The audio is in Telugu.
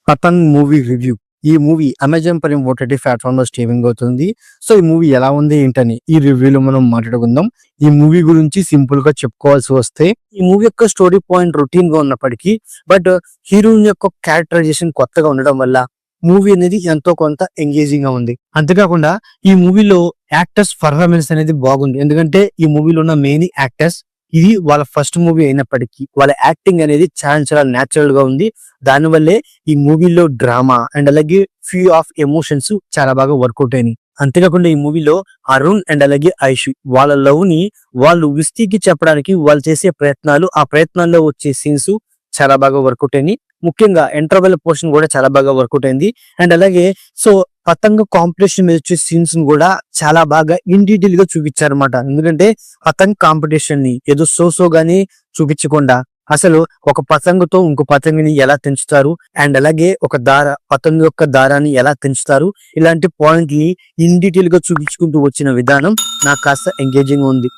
పతంగ్ మూవీ రివ్యూ. ఈ movie Amazon prime OTT platform లో స్ట్రీమింగ్ అవుతుంది. సో, ఈ మూవీ ఎలా ఉంది ఏంటని ఈ రివ్యూలో మనం మాట్లాడుకుందాం. ఈ మూవీ గురించి సింపుల్ గా చెప్పుకోవాల్సి వస్తే, ఈ మూవీ యొక్క స్టోరీ పాయింట్ రొటీన్ గా ఉన్నప్పటికీ బట్ హీరోయిన్ యొక్క క్యారెక్టరైజేషన్ కొత్తగా ఉండడం వల్ల మూవీ అనేది ఎంతో కొంత ఎంగేజింగ్ గా ఉంది. అంతేకాకుండా ఈ మూవీలో యాక్టర్స్ పర్ఫార్మెన్స్ అనేది బాగుంది. ఎందుకంటే ఈ మూవీలో ఉన్న మెయిన్ యాక్టర్స్ ఇది వాళ్ళ ఫస్ట్ మూవీ అయినప్పటికీ వాళ్ళ యాక్టింగ్ అనేది చాలా చాలా న్యాచురల్ గా ఉంది. దానివల్లే ఈ మూవీలో డ్రామా అండ్ అలాగే ఫ్యూ ఆఫ్ ఎమోషన్స్ చాలా బాగా వర్కౌట్ అయినాయి. అంతేకాకుండా ఈ మూవీలో అరుణ్ అండ్ అలాగే ఐషు వాళ్ళ లవ్ ని వాళ్ళు విస్తీకి చెప్పడానికి వాళ్ళు చేసే ప్రయత్నాలు, ఆ ప్రయత్నాల్లో వచ్చే సీన్స్ చాలా బాగా వర్కౌట్ అయినాయి. ముఖ్యంగా ఇంటర్వెల్ పోర్షన్ కూడా చాలా బాగా వర్కౌట్ అయింది. అండ్ అలాగే సో పతంగ కాంపిటీషన్ మీద వచ్చే సీన్స్ కూడా చాలా బాగా ఇన్ డీటెయిల్ గా చూపించారు అనమాట. ఎందుకంటే పతంగ్ కాంపిటీషన్ ని ఏదో సో గానీ చూపించకుండా అసలు ఒక పతంగుతో ఇంకో పతంగిని ఎలా తెంచుతారు అండ్ అలాగే ఒక పతంగు యొక్క దారాన్ని ఎలా తెంచుతారు, ఇలాంటి పాయింట్ ని ఇన్ డీటెయిల్ గా చూపించుకుంటూ వచ్చిన విధానం నాకు కాస్త ఎంగేజింగ్ ఉంది.